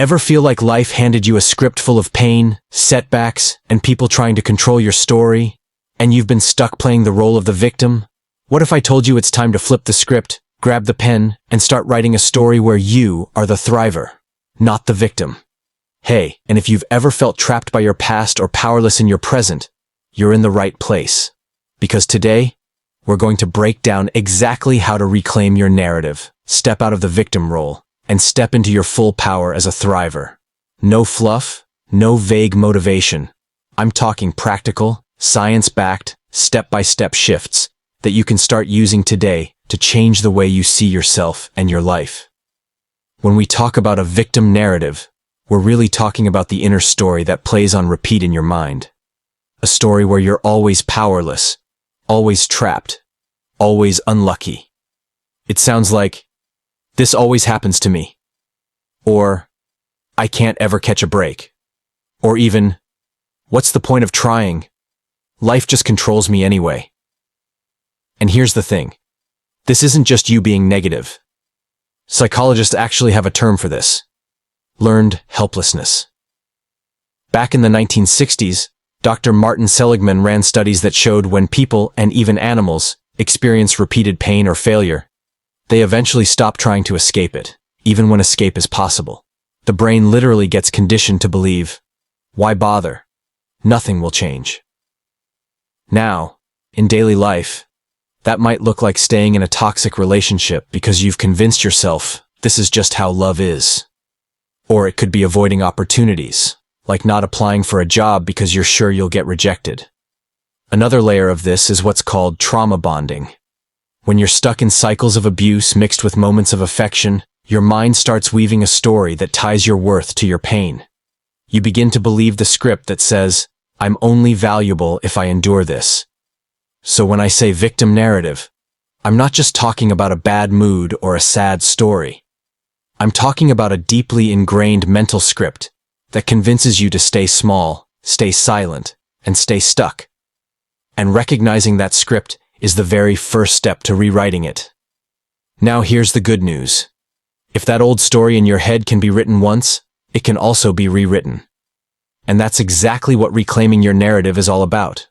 Ever feel like life handed you a script full of pain, setbacks, and people trying to control your story, and you've been stuck playing the role of the victim? What if I told you it's time to flip the script, grab the pen, and start writing a story where you are the thriver, not the victim? Hey, and if you've ever felt trapped by your past or powerless in your present, you're in the right place. Because today, we're going to break down exactly how to reclaim your narrative, step out of the victim role, and step into your full power as a thriver. No fluff, no vague motivation. I'm talking practical, science-backed, step-by-step shifts that you can start using today to change the way you see yourself and your life. When we talk about a victim narrative, we're really talking about the inner story that plays on repeat in your mind. A story where you're always powerless, always trapped, always unlucky. It sounds like, "This always happens to me," or "I can't ever catch a break," or even, "What's the point of trying? Life just controls me anyway." And here's the thing. This isn't just you being negative. Psychologists actually have a term for this: learned helplessness. Back in the 1960s, Dr. Martin Seligman ran studies that showed when people, and even animals, experience repeated pain or failure, they eventually stop trying to escape it, even when escape is possible. The brain literally gets conditioned to believe, why bother? Nothing will change. Now, in daily life, that might look like staying in a toxic relationship because you've convinced yourself this is just how love is. Or it could be avoiding opportunities, like not applying for a job because you're sure you'll get rejected. Another layer of this is what's called trauma bonding. When you're stuck in cycles of abuse mixed with moments of affection, your mind starts weaving a story that ties your worth to your pain. You begin to believe the script that says, "I'm only valuable if I endure this." So when I say victim narrative, I'm not just talking about a bad mood or a sad story. I'm talking about a deeply ingrained mental script that convinces you to stay small, stay silent, and stay stuck. And recognizing that script is the very first step to rewriting it. Now here's the good news. If that old story in your head can be written once, it can also be rewritten. And that's exactly what reclaiming your narrative is all about.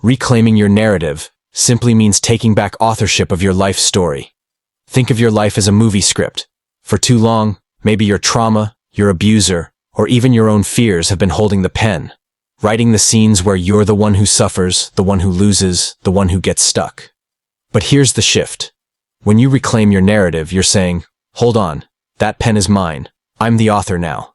Reclaiming your narrative simply means taking back authorship of your life story. Think of your life as a movie script. For too long, maybe your trauma, your abuser, or even your own fears have been holding the pen, writing the scenes where you're the one who suffers, the one who loses, the one who gets stuck. But here's the shift. When you reclaim your narrative, you're saying, hold on, that pen is mine. I'm the author now.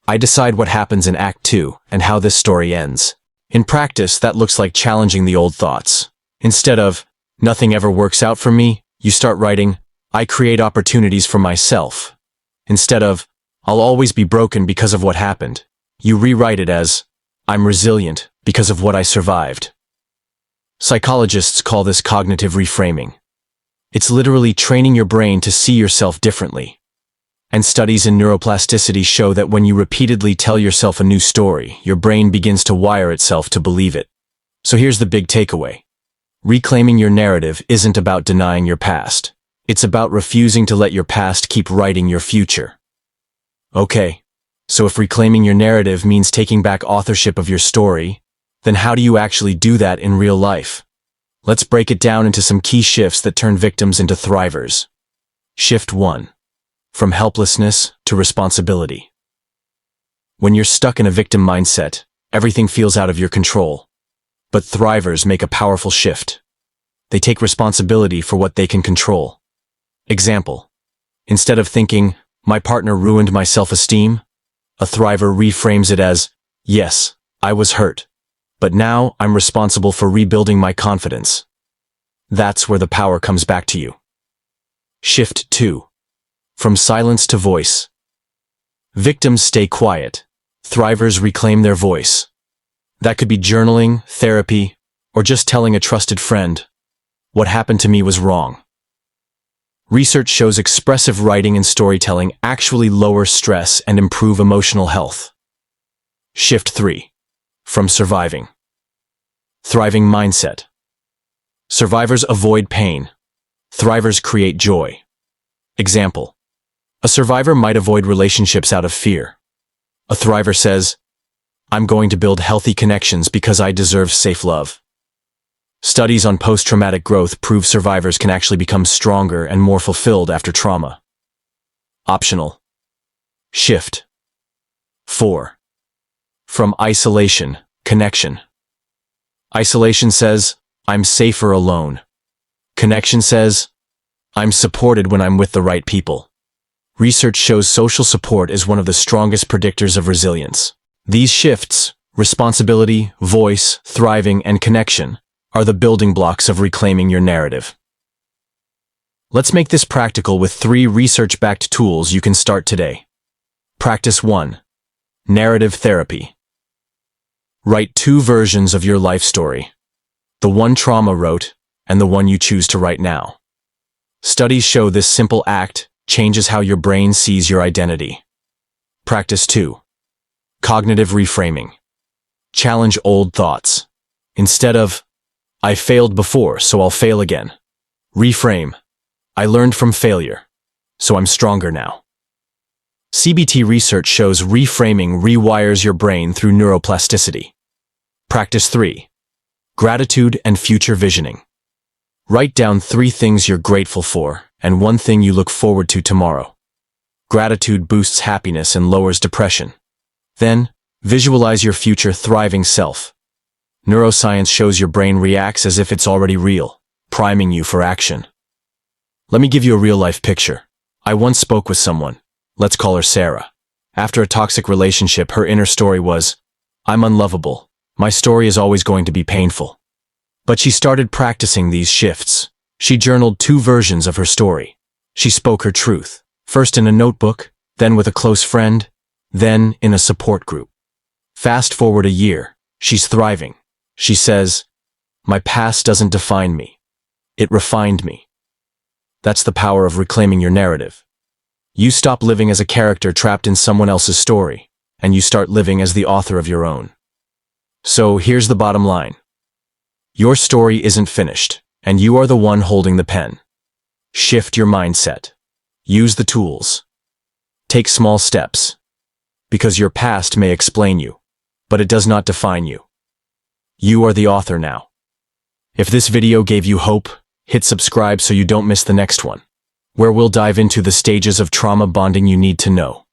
I decide what happens in Act 2 and how this story ends. In practice, that looks like challenging the old thoughts. Instead of, nothing ever works out for me, you start writing, I create opportunities for myself. Instead of, I'll always be broken because of what happened, you rewrite it as, I'm resilient because of what I survived. Psychologists call this cognitive reframing. It's literally training your brain to see yourself differently. And studies in neuroplasticity show that when you repeatedly tell yourself a new story, your brain begins to wire itself to believe it. So here's the big takeaway. Reclaiming your narrative isn't about denying your past. It's about refusing to let your past keep writing your future. Okay, so if reclaiming your narrative means taking back authorship of your story, then how do you actually do that in real life? Let's break it down into some key shifts that turn victims into thrivers. Shift 1. From helplessness to responsibility. When you're stuck in a victim mindset, everything feels out of your control. But thrivers make a powerful shift. They take responsibility for what they can control. Example. Instead of thinking, my partner ruined my self-esteem, a thriver reframes it as, yes, I was hurt, but now I'm responsible for rebuilding my confidence. That's where the power comes back to you. Shift 2. From silence to voice. Victims stay quiet. Thrivers reclaim their voice. That could be journaling, therapy, or just telling a trusted friend, what happened to me was wrong. Research shows expressive writing and storytelling actually lower stress and improve emotional health. Shift 3. From surviving. Thriving mindset. Survivors avoid pain. Thrivers create joy. Example. A survivor might avoid relationships out of fear. A thriver says, I'm going to build healthy connections because I deserve safe love. Studies on post-traumatic growth prove survivors can actually become stronger and more fulfilled after trauma. Optional. Shift. 4. From isolation, connection. Isolation says, I'm safer alone. Connection says, I'm supported when I'm with the right people. Research shows social support is one of the strongest predictors of resilience. These shifts, responsibility, voice, thriving, and connection, are the building blocks of reclaiming your narrative. Let's make this practical with 3 research-backed tools you can start today. Practice 1. Narrative therapy. Write 2 versions of your life story. The one trauma wrote, and the one you choose to write now. Studies show this simple act changes how your brain sees your identity. Practice 2. Cognitive reframing. Challenge old thoughts. Instead of, I failed before, so I'll fail again. Reframe. I learned from failure, so I'm stronger now. CBT research shows reframing rewires your brain through neuroplasticity. Practice 3. Gratitude and future visioning. Write down 3 things you're grateful for and 1 thing you look forward to tomorrow. Gratitude boosts happiness and lowers depression. Then, visualize your future thriving self. Neuroscience shows your brain reacts as if it's already real, priming you for action. Let me give you a real-life picture. I once spoke with someone. Let's call her Sarah. After a toxic relationship, her inner story was, I'm unlovable. My story is always going to be painful. But she started practicing these shifts. She journaled 2 versions of her story. She spoke her truth, first in a notebook, then with a close friend, then in a support group. Fast forward a year, she's thriving. She says, my past doesn't define me. It refined me. That's the power of reclaiming your narrative. You stop living as a character trapped in someone else's story, and you start living as the author of your own. So here's the bottom line. Your story isn't finished, and you are the one holding the pen. Shift your mindset. Use the tools. Take small steps. Because your past may explain you, but it does not define you. You are the author now. If this video gave you hope, hit subscribe so you don't miss the next one, where we'll dive into the stages of trauma bonding you need to know.